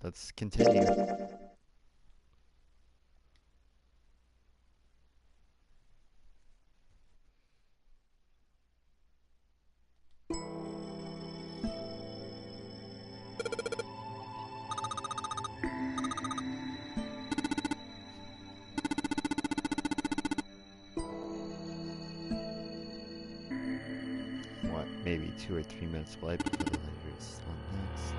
let's continue. What, maybe 2 or 3 minutes away before the later is on next.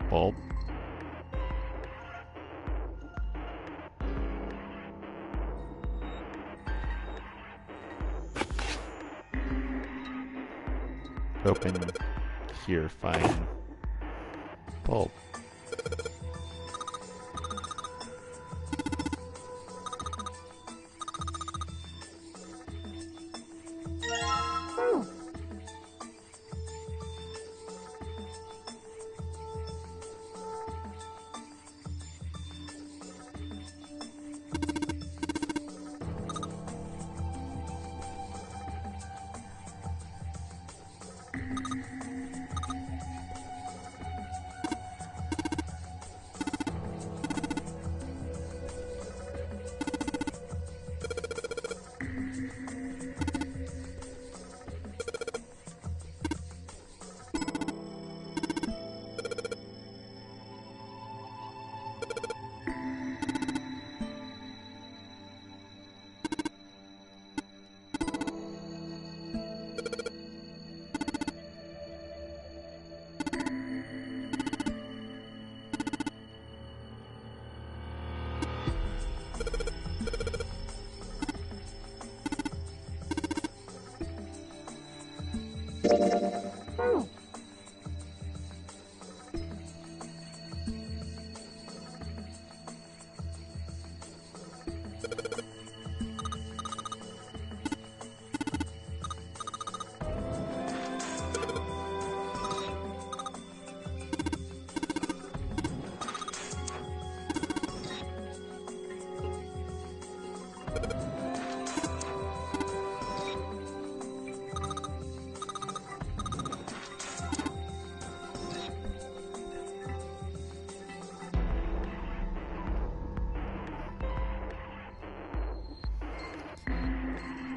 Bulb. Open here, fine. Bulb.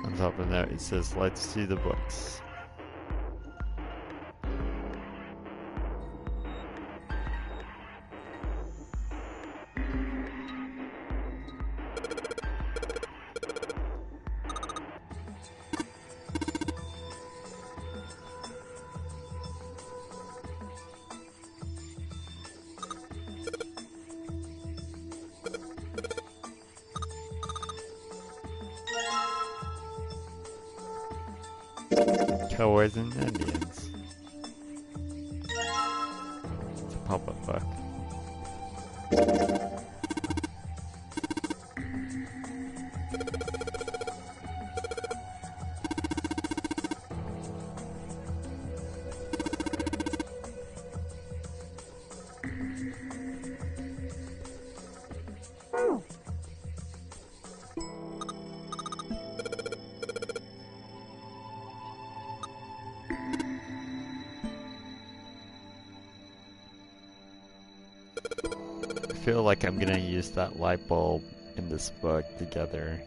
On top of that, it says, let's see the books. Cowboys and Indians. It's a pop-up book. I feel like I'm gonna use that light bulb in this book together.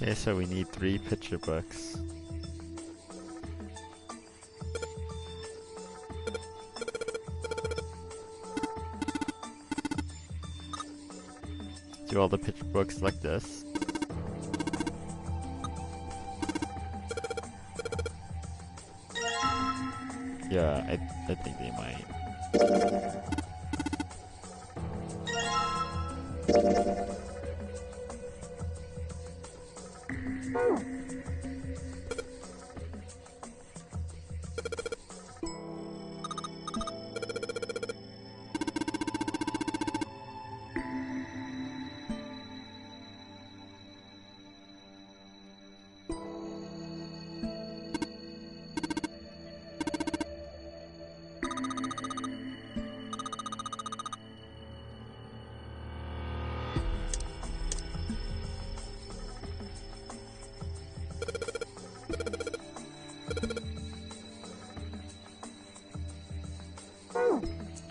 Okay, so we need 3 picture books. Do all the picture books like this. Yeah, I think they might.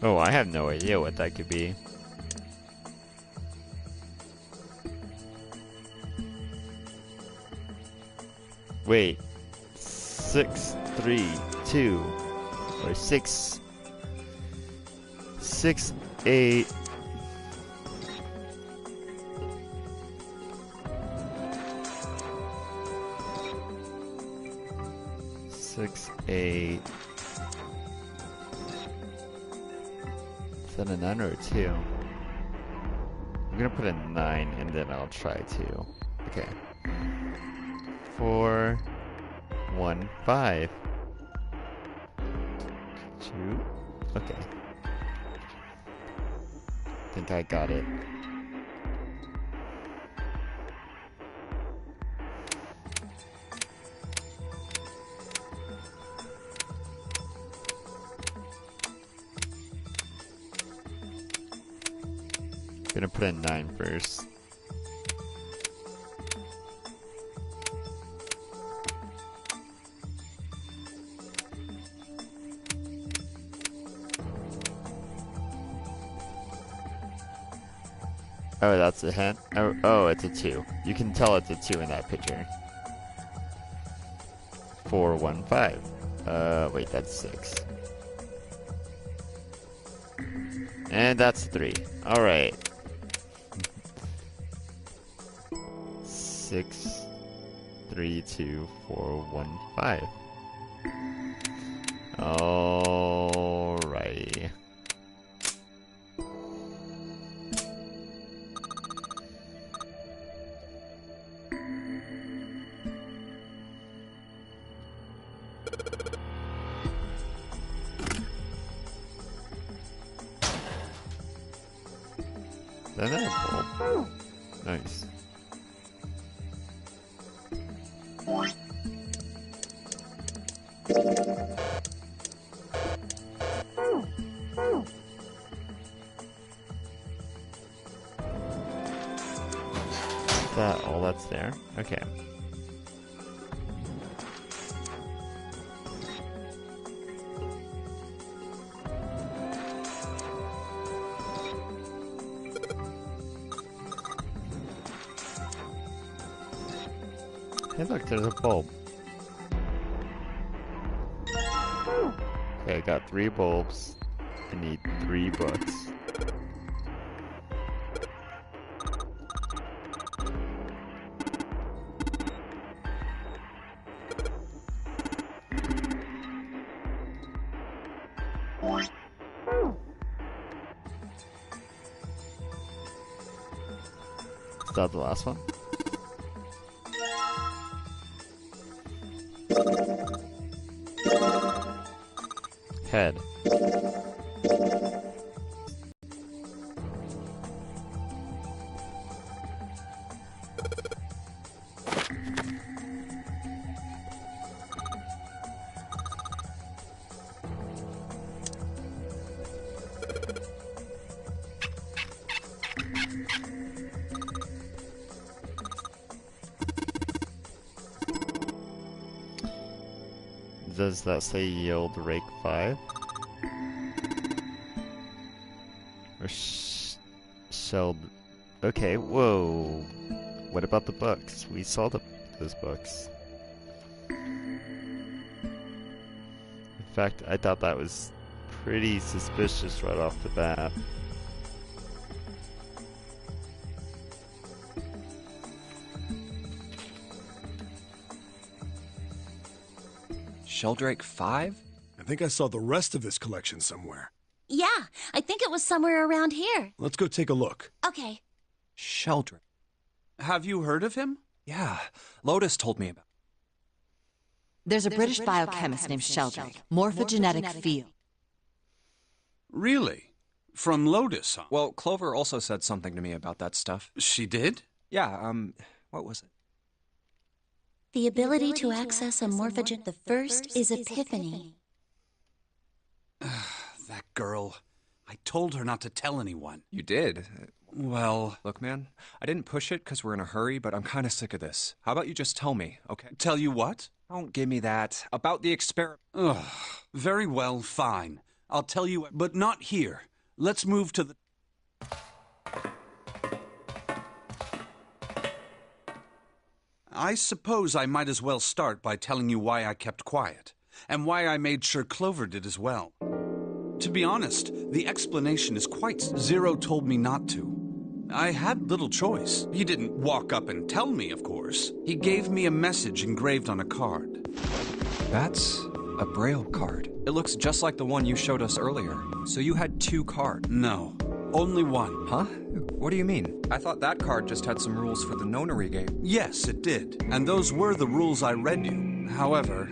Oh, I have no idea what that could be. Wait. 6, 3, 2, or 6, 6, 8. Six, 8. Is that a 9 or a 2? I'm gonna put a 9 and then I'll try 2. Okay. 4, 1, 5. 2. Okay. Think I got it. Gonna put in 9 first. Oh, that's a hint? Oh, it's a 2. You can tell it's a 2 in that picture. 4, 1, 5. Wait, that's 6. And that's 3. Alright. 6, 3, 2, 4, 1, 5. Alrighty. Is that a bulb? Nice. Is that all that's there? Okay. Hey look, there's a bulb. Okay, I got 3 bulbs. I need 3 books. Is that the last one? Head. Does that say yield rake 5? Or shelled... Okay, whoa. What about the books? We saw those books. In fact, I thought that was pretty suspicious right off the bat. Sheldrake 5? I think I saw the rest of this collection somewhere. Yeah, I think it was somewhere around here. Let's go take a look. Okay. Sheldrake. Have you heard of him? Yeah, Lotus told me about. There's a British biochemist named Sheldrake. Morphogenetic field. Really? From Lotus, huh? Well, Clover also said something to me about that stuff. She did? Yeah, what was it? The ability to access a morphogen. The first is epiphany. That girl. I told her not to tell anyone. You did? Well... Look, man, I didn't push it because we're in a hurry, but I'm kind of sick of this. How about you just tell me, okay? Tell you what? Don't give me that. About the experiment. Ugh. Very well, fine. I'll tell you, but not here. Let's move to the... I suppose I might as well start by telling you why I kept quiet, and why I made sure Clover did as well. To be honest, the explanation is quite... Zero told me not to. I had little choice. He didn't walk up and tell me, of course. He gave me a message engraved on a card. That's a Braille card. It looks just like the one you showed us earlier. So you had 2 cards? No, only one. Huh? What do you mean? I thought that card just had some rules for the nonary game. Yes, it did. And those were the rules I read you. However,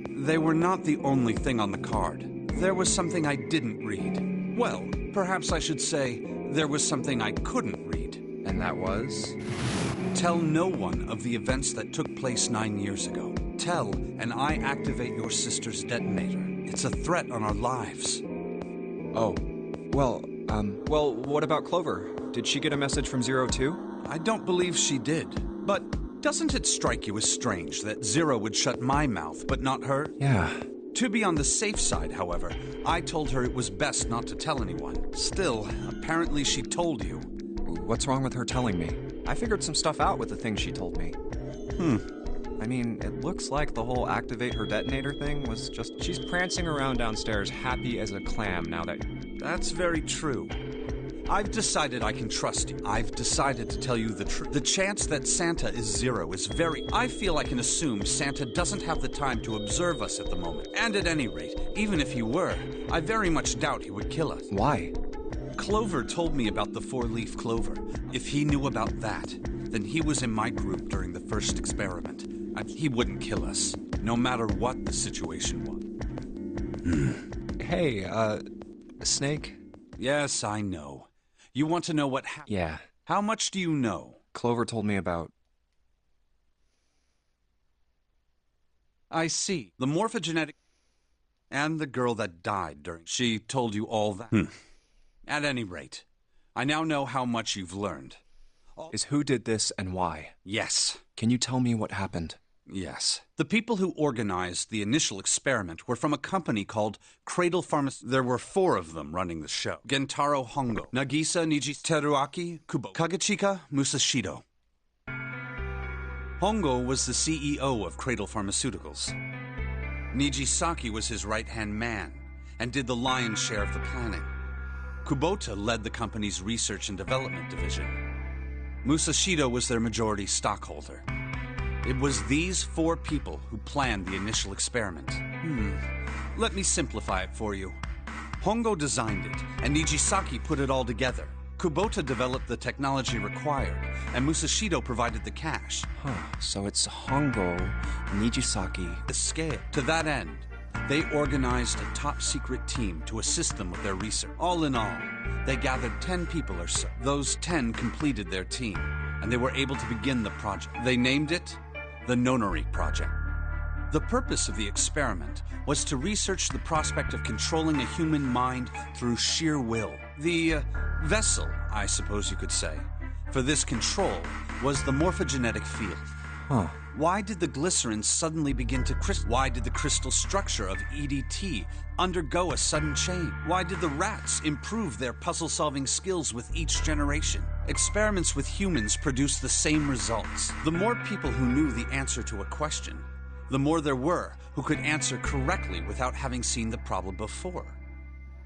they were not the only thing on the card. There was something I didn't read. Well, perhaps I should say, there was something I couldn't read. And that was? Tell no one of the events that took place 9 years ago. Tell, and I activate your sister's detonator. It's a threat on our lives. Oh. Well, what about Clover? Did she get a message from Zero too? I don't believe she did. But doesn't it strike you as strange that Zero would shut my mouth, but not her? Yeah. To be on the safe side, however, I told her it was best not to tell anyone. Still, apparently she told you. What's wrong with her telling me? I figured some stuff out with the things she told me. I mean, it looks like the whole activate her detonator thing was just... She's prancing around downstairs happy as a clam now that... That's very true. I've decided I can trust you. I've decided to tell you the truth. The chance that Santa is Zero is very... I feel I can assume Santa doesn't have the time to observe us at the moment. And at any rate, even if he were, I very much doubt he would kill us. Why? Clover told me about the 4-leaf clover. If he knew about that, then he was in my group during the first experiment. He wouldn't kill us, no matter what the situation was. Hey, Snake? Yes, I know. You want to know what happened? Yeah. How much do you know? Clover told me about... I see. The morphogenetic... And the girl that died during... She told you all that? At any rate, I now know how much you've learned. Is who did this and why? Yes. Can you tell me what happened? Yes. The people who organized the initial experiment were from a company called Cradle Pharma. There were 4 of them running the show. Gentaro Hongo, Nagisa Niji Teruaki, Kubo, Kagechika Musashido. Hongo was the CEO of Cradle Pharmaceuticals. Nijisaki was his right-hand man and did the lion's share of the planning. Kubota led the company's research and development division. Musashido was their majority stockholder. It was these 4 people who planned the initial experiment. Let me simplify it for you. Hongo designed it, and Nijisaki put it all together. Kubota developed the technology required, and Musashido provided the cash. So it's Hongo, Nijisaki... The scale. To that end, they organized a top-secret team to assist them with their research. All in all, they gathered 10 people or so. Those 10 completed their team, and they were able to begin the project. They named it the Nonary Project. The purpose of the experiment was to research the prospect of controlling a human mind through sheer will. The vessel, I suppose you could say, for this control was the morphogenetic field. Why did the glycerin suddenly begin to crystal? Why did the crystal structure of EDT undergo a sudden change? Why did the rats improve their puzzle-solving skills with each generation? Experiments with humans produce the same results. The more people who knew the answer to a question, the more there were who could answer correctly without having seen the problem before.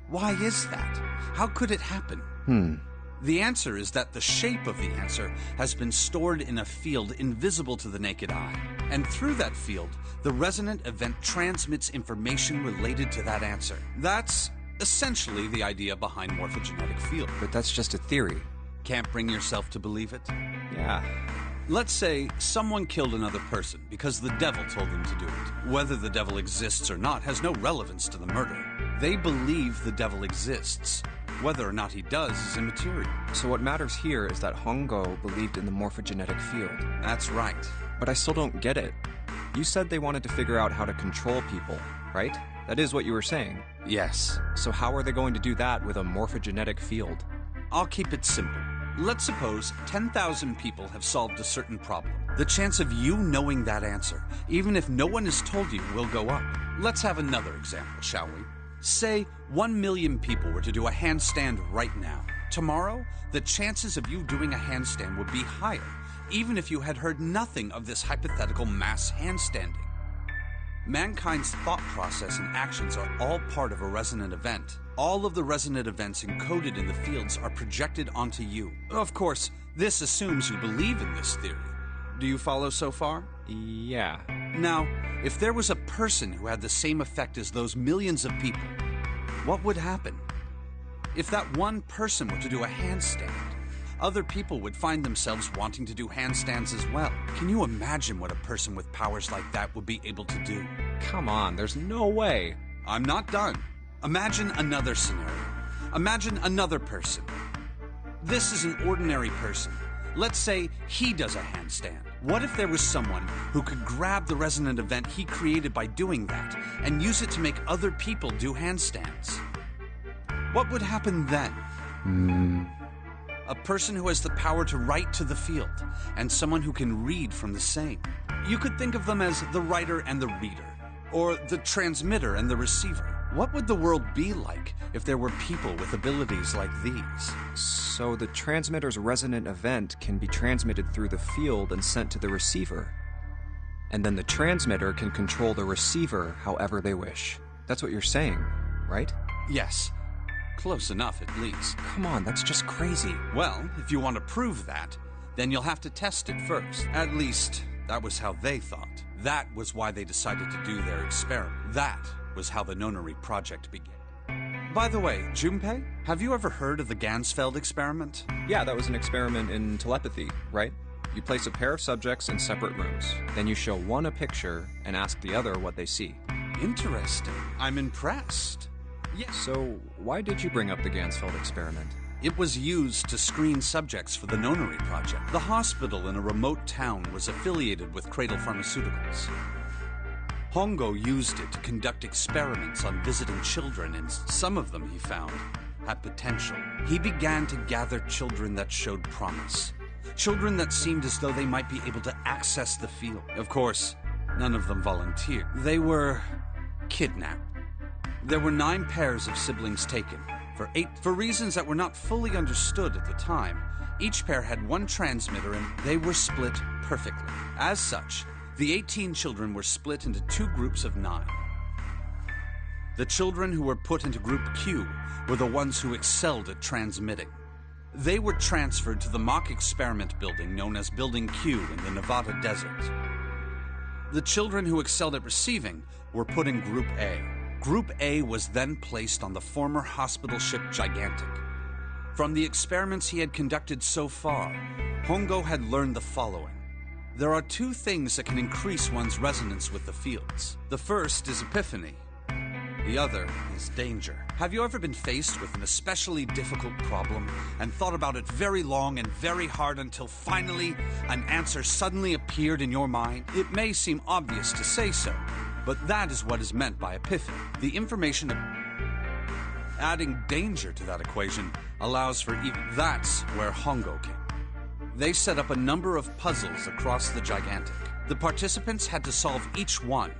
Why is that? How could it happen? The answer is that the shape of the answer has been stored in a field invisible to the naked eye. And through that field, the resonant event transmits information related to that answer. That's essentially the idea behind morphogenetic field. But that's just a theory. Can't bring yourself to believe it? Yeah. Let's say someone killed another person because the devil told them to do it. Whether the devil exists or not has no relevance to the murder. They believe the devil exists. Whether or not he does is immaterial. So what matters here is that Hongo believed in the morphogenetic field. That's right. But I still don't get it. You said they wanted to figure out how to control people, right? That is what you were saying. Yes. So how are they going to do that with a morphogenetic field? I'll keep it simple. Let's suppose 10,000 people have solved a certain problem. The chance of you knowing that answer, even if no one has told you, will go up. Let's have another example, shall we? Say 1 million people were to do a handstand right now. Tomorrow, the chances of you doing a handstand would be higher, even if you had heard nothing of this hypothetical mass handstanding. Mankind's thought process and actions are all part of a resonant event. All of the resonant events encoded in the fields are projected onto you. Of course, this assumes you believe in this theory. Do you follow so far? Yeah. Now, if there was a person who had the same effect as those millions of people, what would happen? If that one person were to do a handstand, other people would find themselves wanting to do handstands as well. Can you imagine what a person with powers like that would be able to do? Come on, there's no way. I'm not done. Imagine another scenario. Imagine another person. This is an ordinary person. Let's say he does a handstand. What if there was someone who could grab the resonant event he created by doing that and use it to make other people do handstands? What would happen then? A person who has the power to write to the field, and someone who can read from the same. You could think of them as the writer and the reader, or the transmitter and the receiver. What would the world be like if there were people with abilities like these? So the transmitter's resonant event can be transmitted through the field and sent to the receiver. And then the transmitter can control the receiver however they wish. That's what you're saying, right? Yes. Close enough, at least. Come on, that's just crazy. Well, if you want to prove that, then you'll have to test it first. At least, that was how they thought. That was why they decided to do their experiment. That was how the Nonary project began. By the way, Junpei, have you ever heard of the Gansfeld experiment? Yeah, that was an experiment in telepathy, right? You place a pair of subjects in separate rooms. Then you show one a picture and ask the other what they see. Interesting. I'm impressed. Yes. So, why did you bring up the Gansfeld experiment? It was used to screen subjects for the Nonary project. The hospital in a remote town was affiliated with Cradle Pharmaceuticals. Hongo used it to conduct experiments on visiting children, and some of them, he found, had potential. He began to gather children that showed promise. Children that seemed as though they might be able to access the field. Of course, none of them volunteered. They were kidnapped. There were 9 pairs of siblings taken. For reasons that were not fully understood at the time, each pair had one transmitter and they were split perfectly. As such, the 18 children were split into 2 groups of 9. The children who were put into Group Q were the ones who excelled at transmitting. They were transferred to the mock experiment building known as Building Q in the Nevada desert. The children who excelled at receiving were put in Group A. Group A was then placed on the former hospital ship Gigantic. From the experiments he had conducted so far, Hongo had learned the following. There are 2 things that can increase one's resonance with the fields. The first is epiphany. The other is danger. Have you ever been faced with an especially difficult problem and thought about it very long and very hard until finally an answer suddenly appeared in your mind? It may seem obvious to say so, but that is what is meant by epiphany. The information adding danger to that equation allows for even. That's where Hongo came. They set up a number of puzzles across the Gigantic. The participants had to solve each one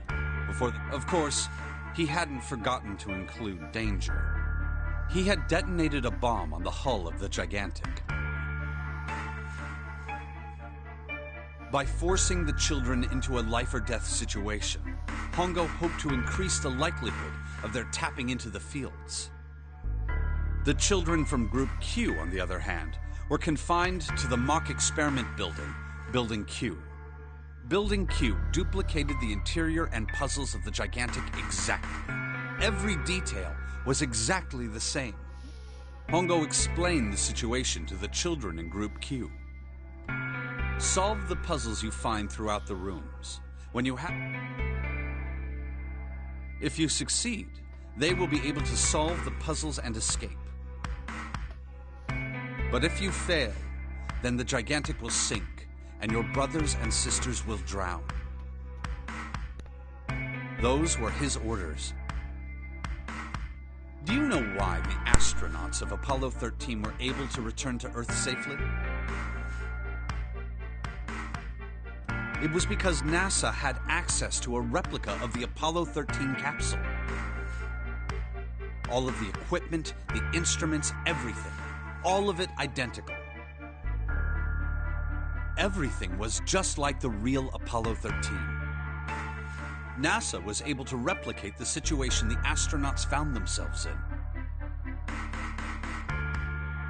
before, of course, he hadn't forgotten to include danger. He had detonated a bomb on the hull of the Gigantic. By forcing the children into a life-or-death situation, Hongo hoped to increase the likelihood of their tapping into the fields. The children from Group Q, on the other hand, were confined to the mock experiment building, Building Q. Building Q duplicated the interior and puzzles of the Gigantic exactly. Every detail was exactly the same. Hongo explained the situation to the children in Group Q. Solve the puzzles you find throughout the rooms. If you succeed, they will be able to solve the puzzles and escape. But if you fail, then the Gigantic will sink, and your brothers and sisters will drown. Those were his orders. Do you know why the astronauts of Apollo 13 were able to return to Earth safely? It was because NASA had access to a replica of the Apollo 13 capsule. All of the equipment, the instruments, everything. All of it identical. Everything was just like the real Apollo 13. NASA was able to replicate the situation the astronauts found themselves in.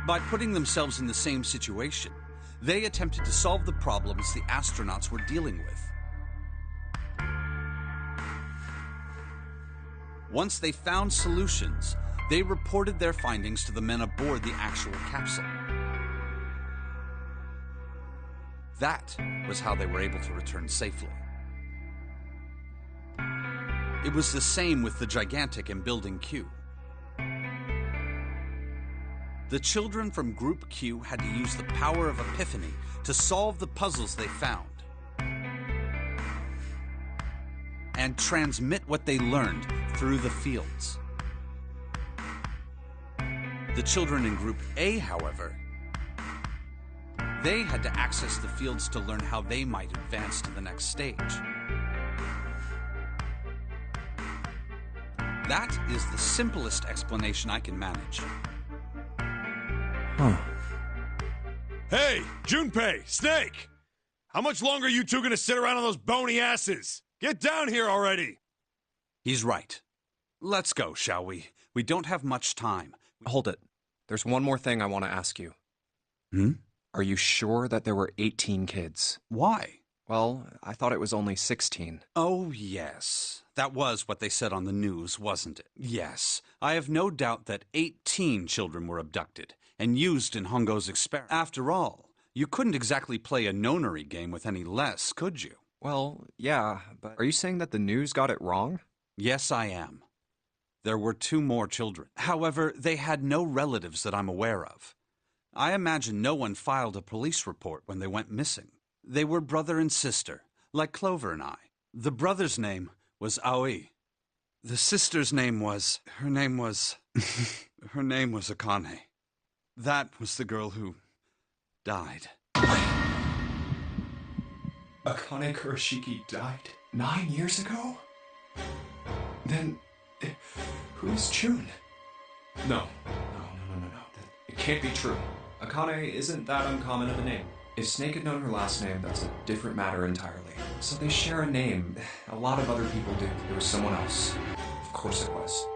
By putting themselves in the same situation, they attempted to solve the problems the astronauts were dealing with. Once they found solutions, they reported their findings to the men aboard the actual capsule. That was how they were able to return safely. It was the same with the Gigantic in Building Q. The children from Group Q had to use the power of Epiphany to solve the puzzles they found and transmit what they learned through the fields. The children in Group A, however, they had to access the fields to learn how they might advance to the next stage. That is the simplest explanation I can manage. Huh. Hey, Junpei, Snake! How much longer are you two gonna sit around on those bony asses? Get down here already! He's right. Let's go, shall we? We don't have much time. Hold it. There's one more thing I want to ask you. Hmm? Are you sure that there were 18 kids? Why? Well, I thought it was only 16. Oh, yes. That was what they said on the news, wasn't it? Yes. I have no doubt that 18 children were abducted and used in Hongo's experiment. After all, you couldn't exactly play a nonary game with any less, could you? Well, yeah, but are you saying that the news got it wrong? Yes, I am. There were 2 more children. However, they had no relatives that I'm aware of. I imagine no one filed a police report when they went missing. They were brother and sister, like Clover and I. The brother's name was Aoi. The sister's name was... Her name was Akane. That was the girl who died. Akane Kurashiki died 9 years ago? Then, who's June? No. It can't be true. Akane isn't that uncommon of a name. If Snake had known her last name, that's a different matter entirely. So they share a name. A lot of other people do. It was someone else. Of course it was.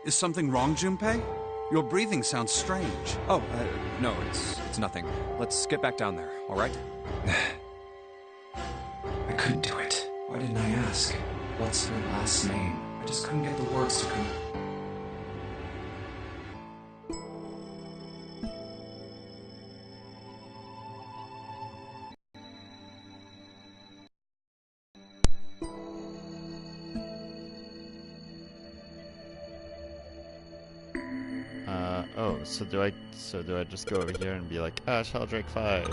Is something wrong, Junpei? Your breathing sounds strange. Oh, no, it's nothing. Let's get back down there, all right? I couldn't do it. Why didn't I ask? What's her last name? I just couldn't get the words to come. Oh, so do I just go over here and be like, ah, Sheldrake 5?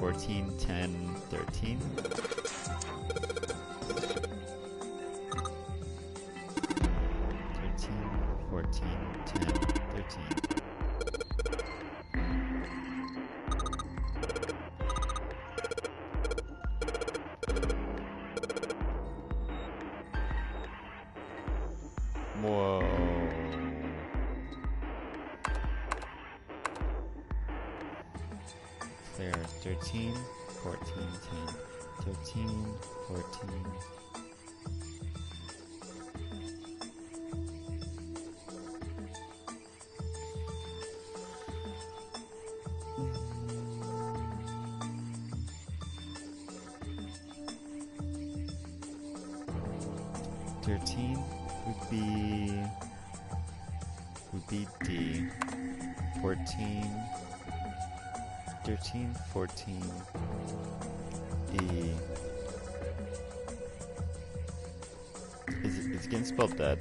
14, 10, 13. 14, 10, 13. Whoa. There's 13, 14, 10, 13, 14. Would be D. 14, 13, 14, E. Is it getting spelled dead?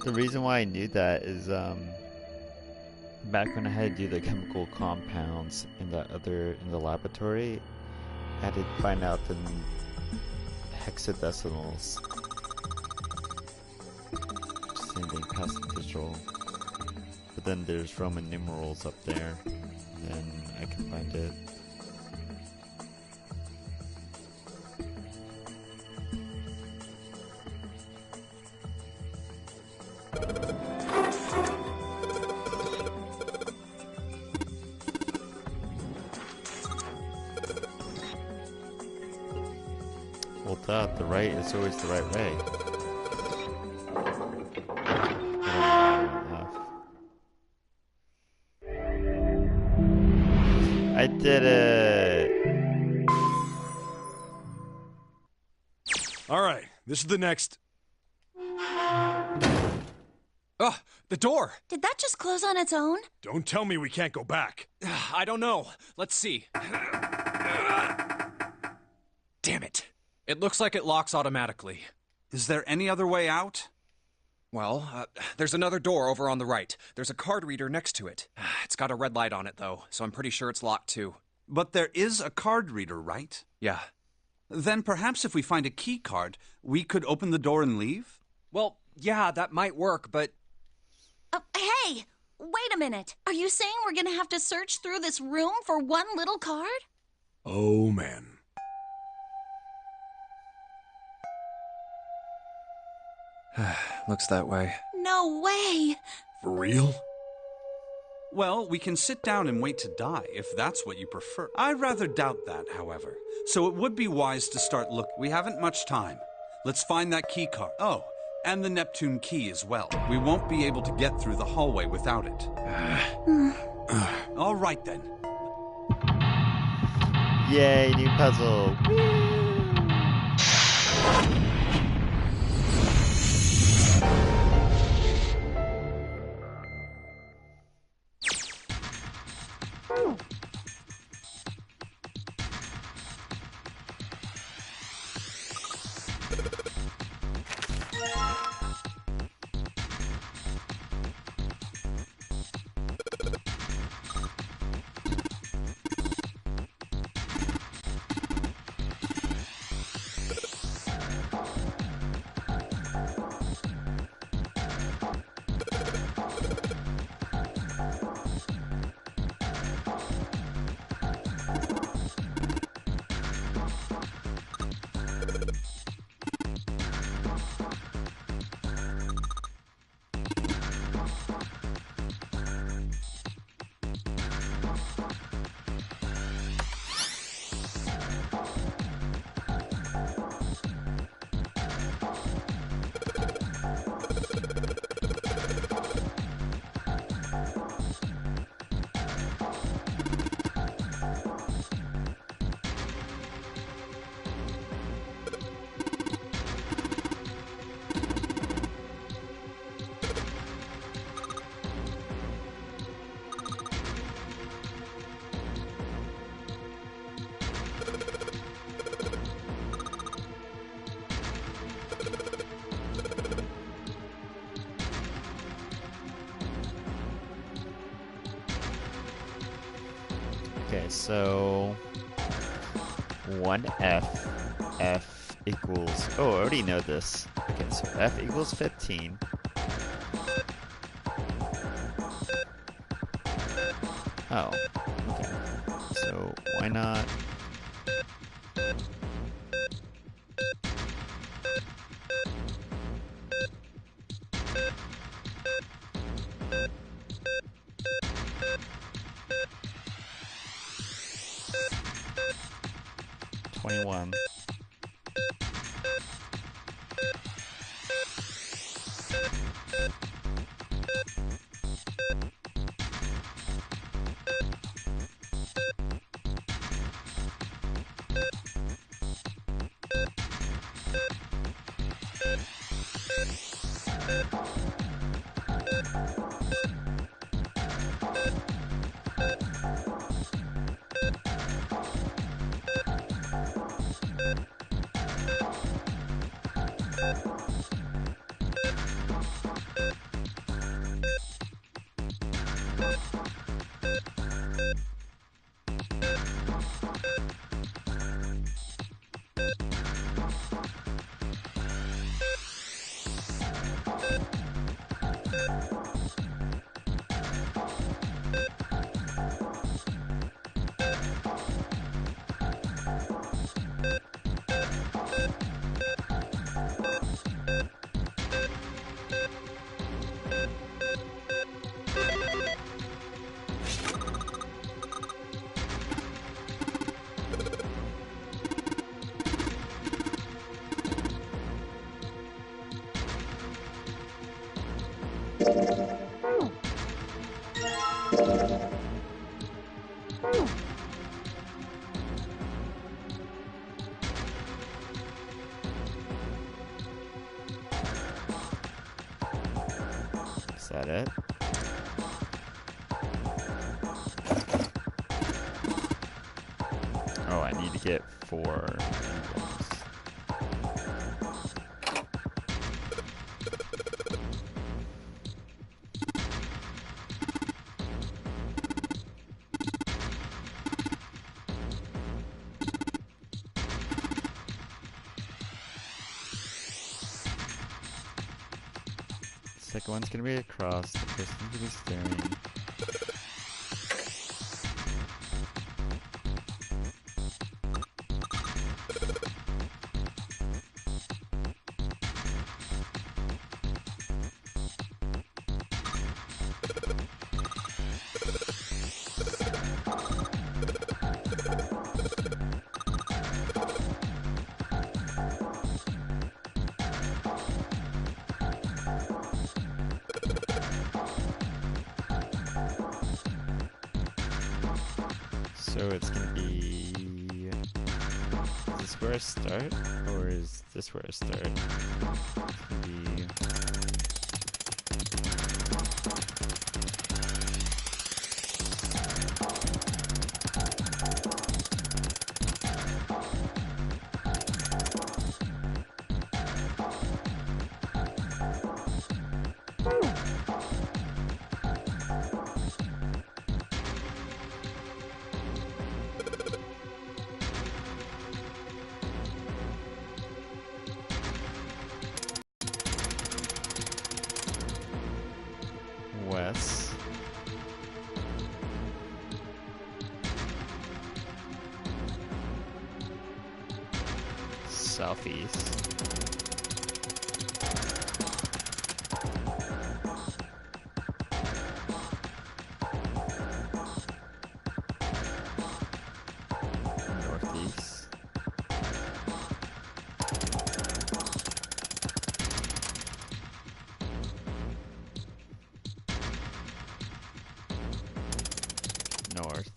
The reason why I knew that is back when I had to do the chemical compounds in the laboratory, I had to find out the hexadecimals. Just anything past the digital. But then there's Roman numerals up there, and I can find it. Well, the right is always the right way. I did it! Alright, this is the next... Ugh, the door! Did that just close on its own? Don't tell me we can't go back. I don't know. Let's see. Damn it. It looks like it locks automatically. Is there any other way out? Well, there's another door over on the right. There's a card reader next to it. It's got a red light on it, though, so I'm pretty sure it's locked, too. But there is a card reader, right? Yeah. Then perhaps if we find a key card, we could open the door and leave? Well, yeah, that might work, but... Hey! Wait a minute. Are you saying we're gonna have to search through this room for one little card? Oh, man. Looks that way. No way! For real? Well, we can sit down and wait to die, if that's what you prefer. I rather doubt that, however. So it would be wise to start looking. We haven't much time. Let's find that key card. Oh, and the Neptune key as well. We won't be able to get through the hallway without it. All right, then. Yay, new puzzle! Woo! So 1F, F equals, oh, I already know this. Okay, so F equals 15. Oh, okay. So why not? $21. Is that it? Oh, I need to get 4 emblems. Second one's gonna be across, the first one's gonna be staring. So it's gonna be, is this where I start, or is this where I start? It's gonna be, west, southeast, northeast, north,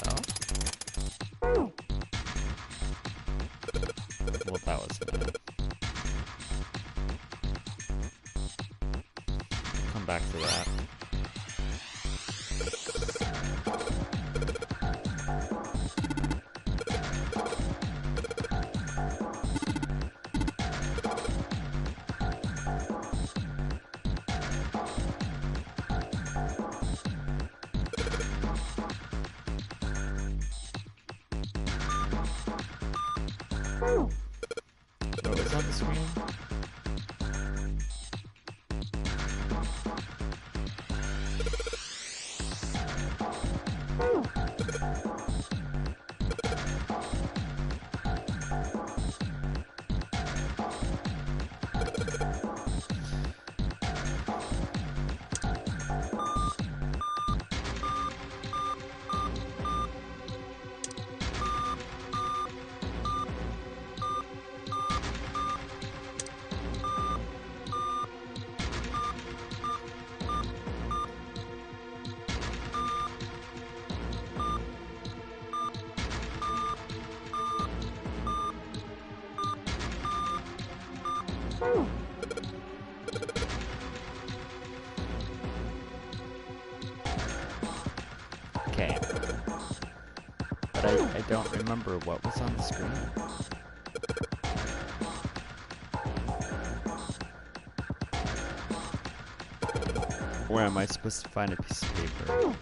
south. Well, that was it. Come back to that. What was on the screen? Okay. But I don't remember what was on the screen. Where am I supposed to find a piece of paper?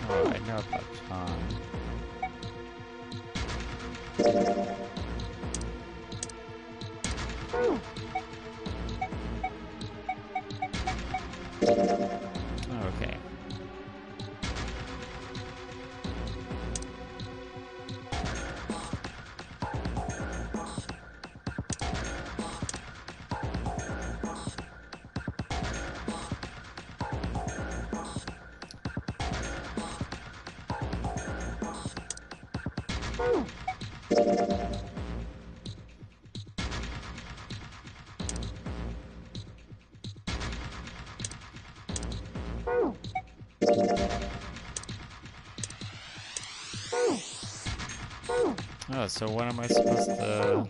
Oh, I know about Tom. Oh, okay. Oh, so what am I supposed to spell?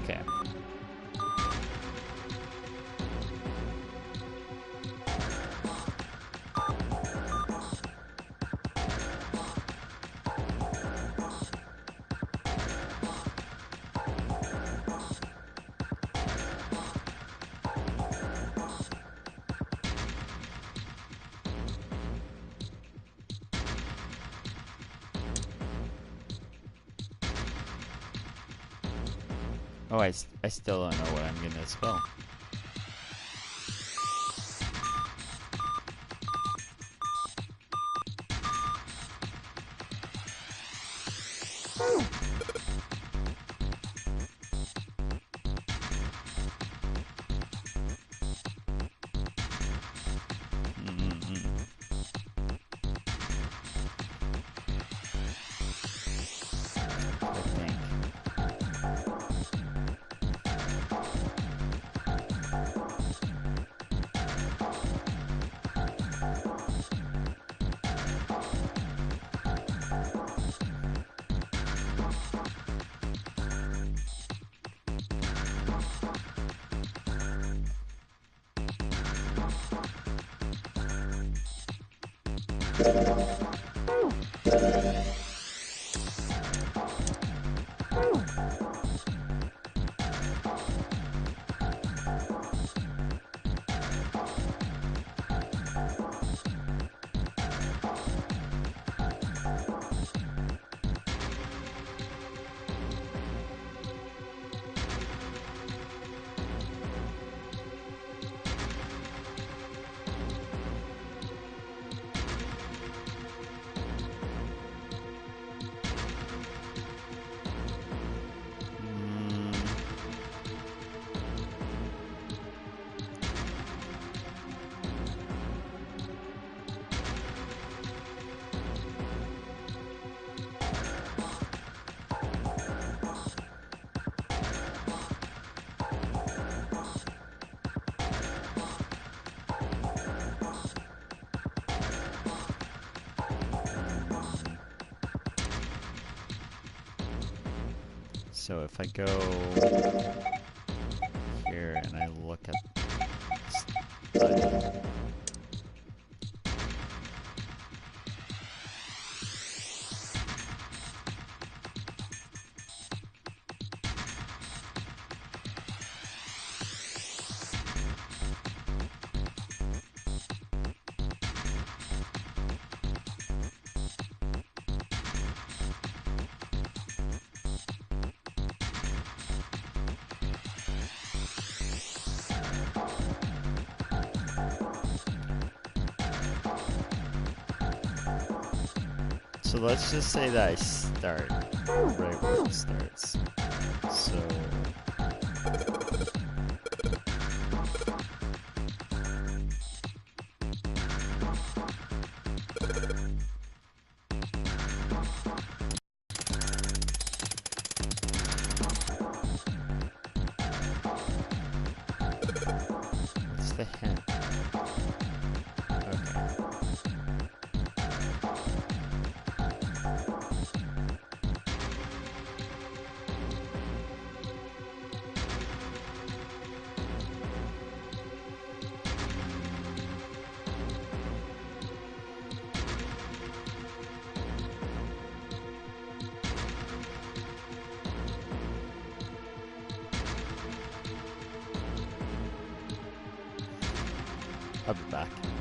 Okay. Oh, I still don't know what I'm gonna spell. I think. So if I go here and I look at study, so let's just say that I start right where it starts. So what's the hint? Okay. I'll be back.